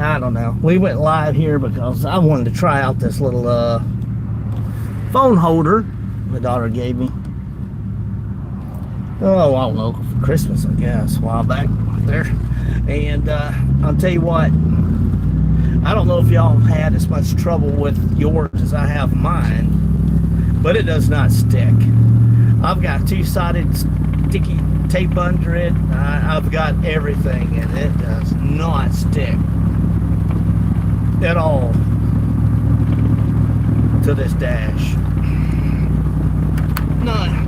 I don't know. We went live here because I wanted to try out this little phone holder my daughter gave me. Oh, I don't know, for Christmas, I guess, a while back there. And I'll tell you what, I don't know if y'all have had as much trouble with yours as I have mine, but it does not stick. I've got two-sided sticky tape under it. I've got everything, and it does not stick at all to this dash. None.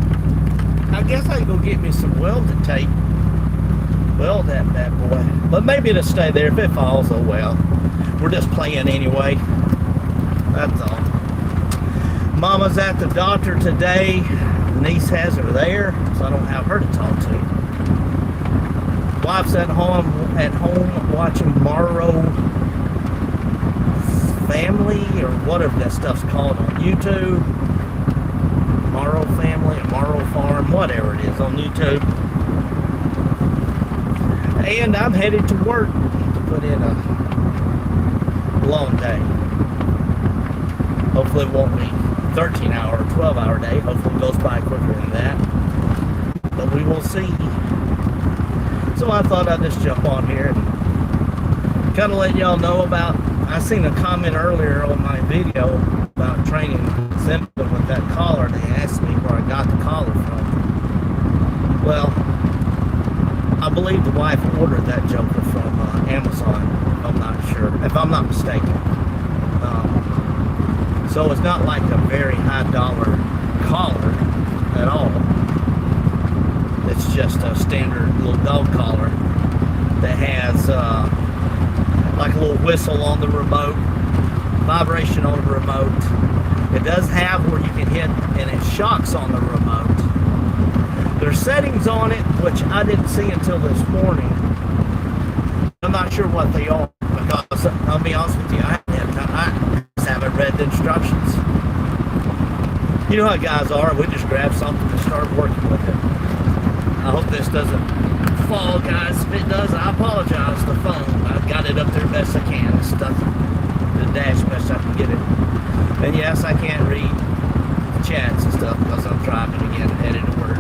I guess I can go get me some welded tape. Weld that bad boy. But maybe it'll stay there. If it falls, oh well. We're just playing anyway. That's all. Mama's at the doctor today. Niece has her there, so I don't have her to talk to. Wife's at home watching Morrow Family, or whatever that stuff's called on YouTube. Morrow Family, or Morrow Farm, whatever it is on YouTube. And I'm headed to work to put in a long day. Hopefully it won't be 13-hour or 12-hour day. Hopefully it goes by quicker than that. But we will see. So I thought I'd just jump on here and kind of let y'all know about, I seen a comment earlier on my video about training Simba with that collar. They asked me where I got the collar from. Well, I believe the wife ordered that joker from Amazon. I'm not sure, if I'm not mistaken. So it's not like a very high dollar collar at all. It's just a standard little dog collar that has like a little whistle on the remote, vibration on the remote. It does have where you can hit and it shocks on the remote. There's settings on it which I didn't see until this morning. I'm not sure what they are because I'll be honest with you, I just haven't read the instructions. You know how guys are, we just grab something and start working with it. I hope this doesn't fall, guys. If it does, I apologize. The phone, I've got it up there best I can. It's stuck the dash best I can get it. And yes, I can't read the chats and stuff because I'm driving again and headed to work.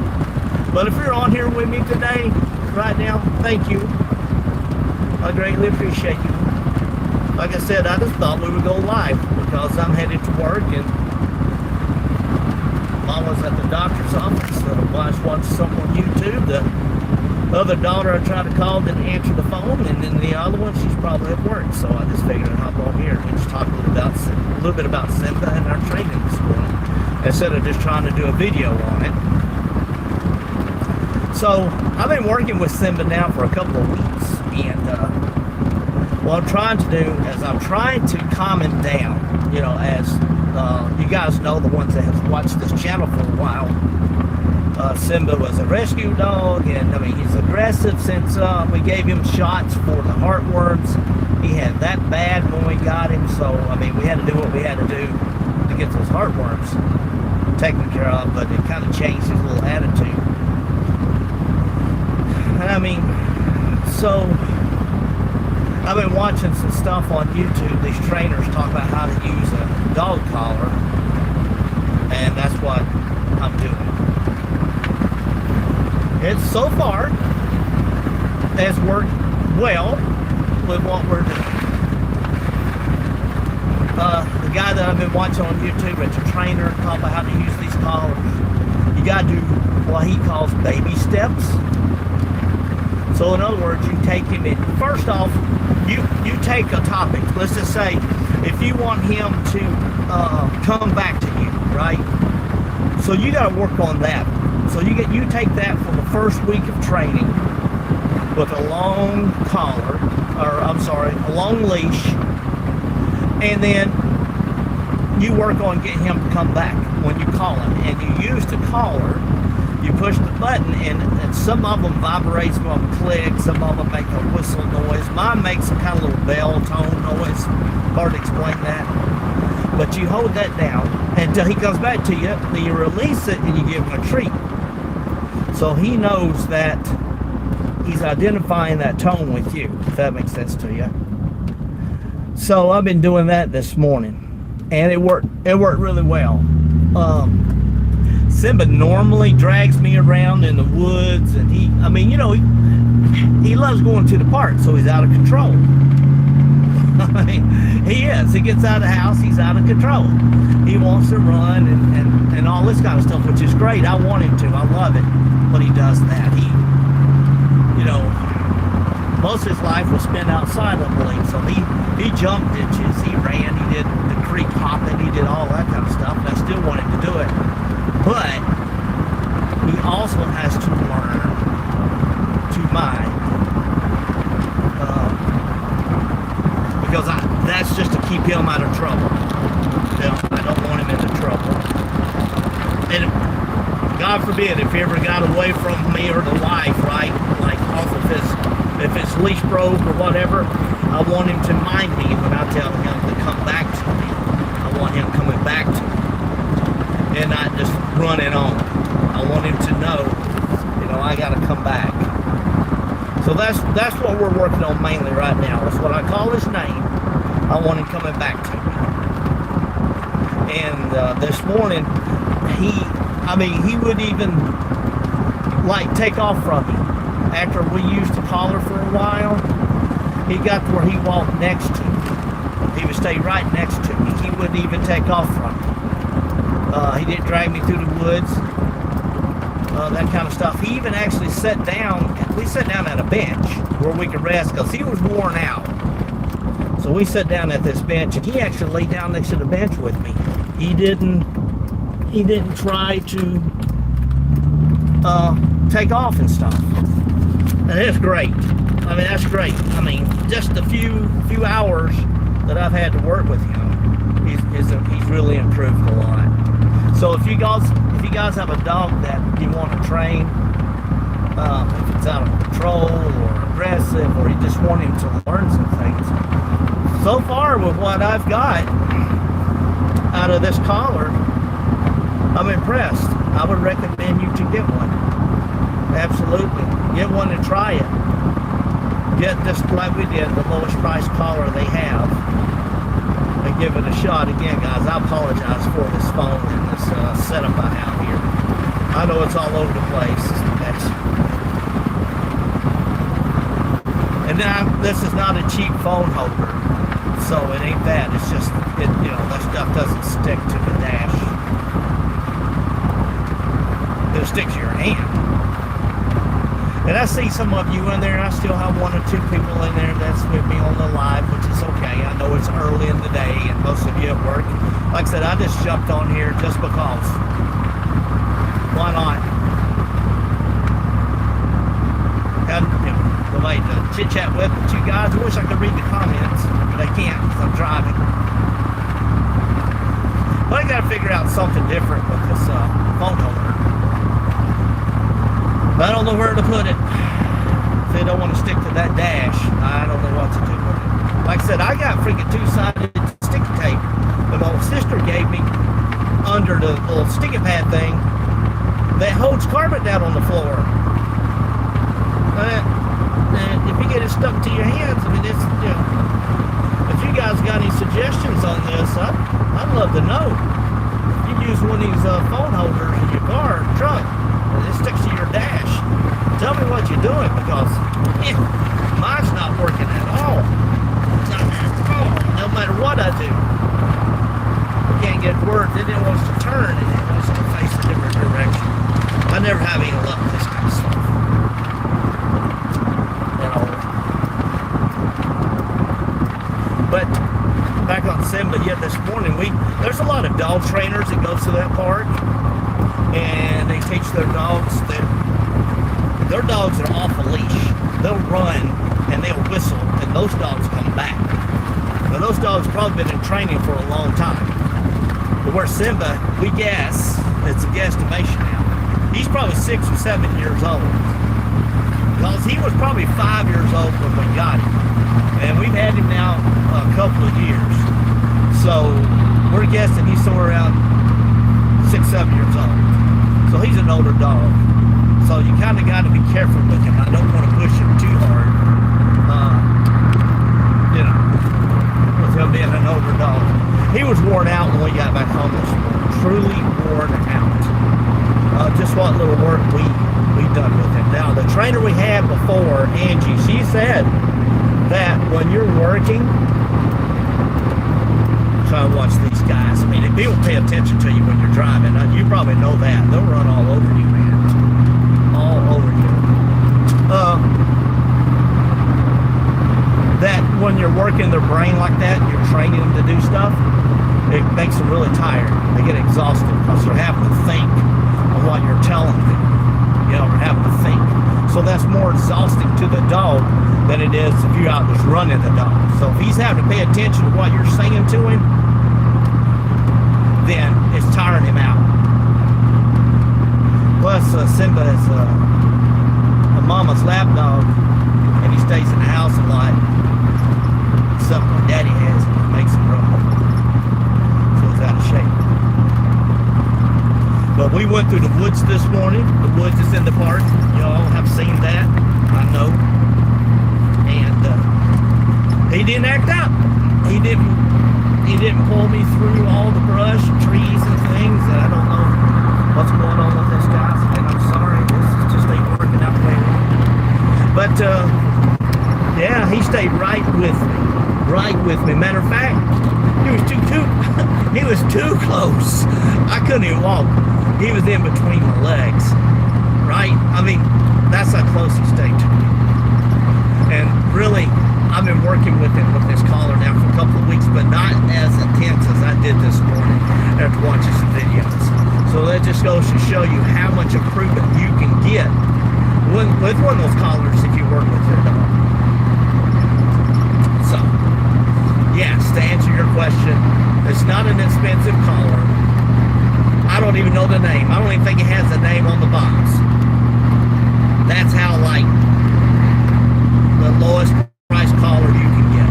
But if you're on here with me today, right now, thank you. I greatly appreciate you. Like I said, I just thought we would go live because I'm headed to work and Mama's at the doctor's office. The wife watched something on YouTube. The other daughter I tried to call didn't answer the phone, and then the other one, she's probably at work. So I just figured I'd hop on here and just talk a little bit about Simba and our training this morning, instead of just trying to do a video on it. So I've been working with Simba now for a couple of weeks, and what I'm trying to do is I'm trying to calm him down. You know, as you guys know, the ones that have watched this channel for a while, Simba was a rescue dog, and I mean he's aggressive since we gave him shots for the heartworms. He had that bad when we got him, so I mean we had to do what we had to do to get those heartworms taken care of, but it kind of changed his little attitude. And I mean, so I've been watching some stuff on YouTube. These trainers talk about how to use a dog collar, and that's what I'm doing. It so far has worked well with what we're doing. The guy that I've been watching on YouTube, it's a trainer, talk about how to use these collars. You got to do what he calls baby steps. So in other words, you take him in. First off, you take a topic. Let's just say if you want him to come back to you, right? So you got to work on that. So you take that for the first week of training with a long collar, or I'm sorry, a long leash, and then you work on getting him to come back when you call him. And you use the collar, you push the button, and some of them vibrate, some of them click, some of them make a whistle noise. Mine makes a kind of little bell tone noise. Hard to explain that. But you hold that down until he comes back to you, then you release it and you give him a treat. So he knows that he's identifying that tone with you, if that makes sense to you. So I've been doing that this morning, and it worked really well. Simba normally drags me around in the woods, and he loves going to the park, so he's out of control. I mean, he is. He gets out of the house, he's out of control. He wants to run and all this kind of stuff, which is great. I want him to. I love it when he does that. Most of his life was spent outside, I believe. So he jumped ditches, he ran, he did the creek hopping, he did all that kind of stuff, and I still want him to do it. But he also has to learn to mind. Because that's just to keep him out of trouble. I don't want him into trouble. And God forbid, if he ever got away from me or the wife, right, like off of if his leash broke or whatever, I want him to mind me when I tell him to come back to me. I want him coming back to me and not just running on. I want him to know, I got to come back. So that's what we're working on mainly right now. That's what I call his name. I want him coming back to me. And this morning, he would even take off from me. After we used the collar for a while, he got to where he walked next to me. He would stay right next to me. He wouldn't even take off from me. He didn't drag me through the woods, that kind of stuff. He even actually sat down. We sat down at a bench where we could rest because he was worn out. So we sat down at this bench, and he actually laid down next to the bench with me. He didn't try to take off and stuff. And it's great. I mean, that's great. I mean, just the few hours that I've had to work with him, he's really improved a lot. So if you guys have a dog that you want to train, if it's out of control or aggressive, or you just want him to learn some things, so far with what I've got out of this collar, I'm impressed. I would recommend you to get one. Absolutely. Get one and try it. Get this, like we did, the lowest price collar they have, and give it a shot. Again, guys, I apologize for this phone and this setup I have here. I know it's all over the place. And now, this is not a cheap phone holder, so it ain't bad. It's just, that stuff doesn't stick to the dash. It'll stick to your hand. And I see some of you in there, and I still have one or two people in there that's with me on the live, which is okay. I know it's early in the day, and most of you at work. Like I said, I just jumped on here just because. Why not? And, nobody to chit-chat with but you guys. I wish I could read the comments, but I can't because I'm driving. But I got to figure out something different with this phone holder. I don't know where to put it. If they don't want to stick to that dash, I don't know what to do with it. Like I said, I got freaking two-sided sticky tape that my sister gave me under the little sticky pad thing that holds carpet down on the floor. And if you get it stuck to your hands, I mean, it's, if you guys got any suggestions on this, I'd love to know. If you use one of these phone holders in your car, truck, it sticks to your dash. Tell me what you're doing, because mine's not working at all. No matter what I do, I can't get work. Then it wants to turn and it wants to face a different direction. I never have any luck with this kind of stuff. But back on Simba, this morning there's a lot of dog trainers that go to that park. And they teach their dogs that their dogs are off a leash. They'll run and they'll whistle, and those dogs come back. Now, those dogs probably been in training for a long time. But where Simba, we guess, it's a guesstimation now, he's probably 6 or 7 years old. Because he was probably 5 years old when we got him. And we've had him now a couple of years. So we're guessing he's somewhere around 6, 7 years old. So he's an older dog. So you kind of got to be careful with him. I don't want to push him too hard. With of being an older dog. He was worn out when we got back home this morning. Truly worn out. Just what little work we done with him. Now, the trainer we had before, Angie, she said that when you're working, try to watch these guys. I mean, people pay attention to you when you're driving. You probably know that. They'll run all over you, man. All over you. That when you're working their brain like that, you're training them to do stuff, it makes them really tired. They get exhausted because they're having to think of what you're telling them. You know, they're having to think. So that's more exhausting to the dog than it is if you're out just running the dog. So if he's having to pay attention to what you're saying to him, then it's tiring him out. Plus, Simba is a mama's lap dog, and he stays in the house a lot. Something my daddy has, and it makes him rough. So he's out of shape. But we went through the woods this morning. The woods is in the park. Y'all have seen that, I know. And he didn't act out. He didn't pull me through all the brush and trees and things. And I don't know what's going on with this guy. And I'm sorry, this is just ain't working out the way I want. But yeah, he stayed right with me. Right with me. Matter of fact, he was he was too close. I couldn't even walk. He was in between my legs. Right? I mean, that's how close he stayed to me. And really, I've been working with him with this collar now for a couple of weeks, but not as intense as I did this morning after watching some videos. So that just goes to show you how much improvement you can get with one of those collars if you work with your dog. So, yes, to answer your question, it's not an expensive collar. I don't even know the name. I don't even think it has a name on the box. That's how, like, the lowest price collar you can get.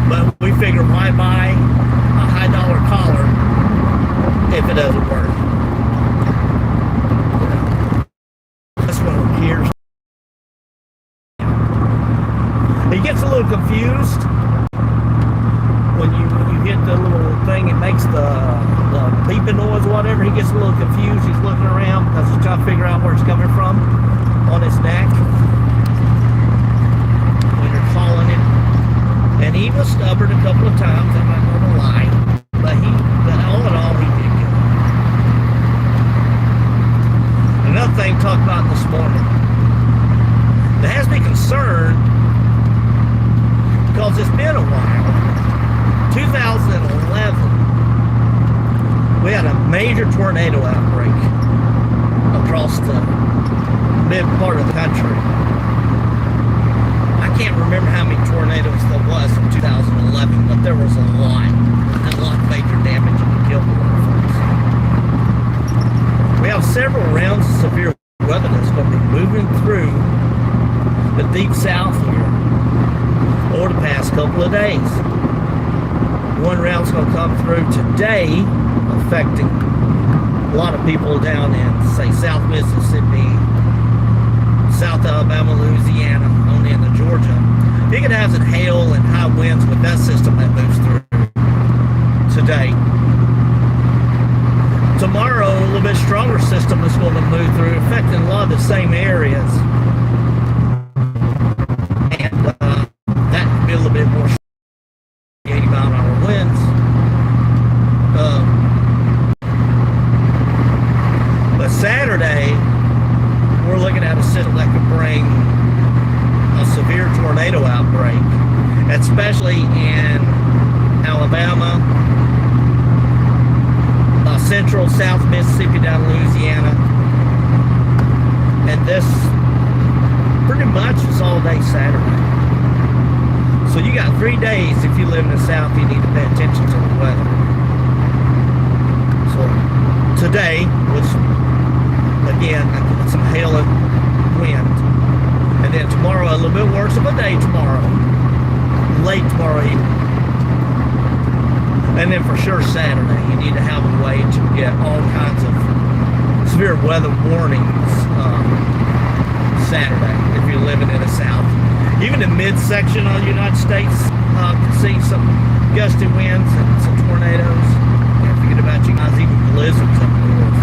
But we figure, why buy a high dollar collar if it doesn't work? This one here, he gets a little confused when you hit the little thing. It makes the beeping noise or whatever. He gets a little confused. He's looking around because he's trying to figure out where it's coming from on his neck when you're calling him. And he was stubborn a couple of times, I'm not going to lie, but all in all, he did good. Another thing to talk about this morning that has me concerned, because it's been a while. 2011, we had a major tornado outbreak across the mid part of the country. I can't remember how many tornadoes there was in 2011, but there was a lot of major damage and killed a lot of folks. We have several rounds of severe weather that's going to be moving through the deep south here over the past couple of days. One round's going to come through today, affecting a lot of people down in, say, South Mississippi, South Alabama, Louisiana, on into Georgia. You could have some hail and high winds with that system that moves through today. Tomorrow, a little bit stronger system is going to move through, affecting a lot of the same areas. And that could be a little bit more 80 mile an hour winds. But Saturday, we're looking at a system that could bring a severe tornado outbreak, especially in Alabama, central, south Mississippi, down Louisiana. And this pretty much is all day Saturday. So you got 3 days if you live in the south, you need to pay attention to the weather. So today was, again, some hail and wind. And then tomorrow, a little bit worse of a day tomorrow. Late tomorrow evening. And then for sure Saturday, you need to have a way to get all kinds of severe weather warnings Saturday if you're living in the south. Even the midsection of the United States can see some gusty winds and some tornadoes. Can't forget about you guys, even blizzards up north.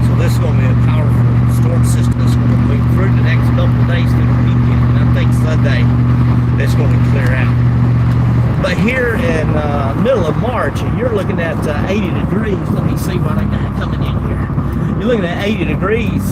So this is going to be a powerful storm system that's going to move through the next couple of days through the weekend. And I think Sunday it's going to clear out. But here in middle of March, you're looking at 80 degrees. Let me see what I got coming in here. You're looking at 80 degrees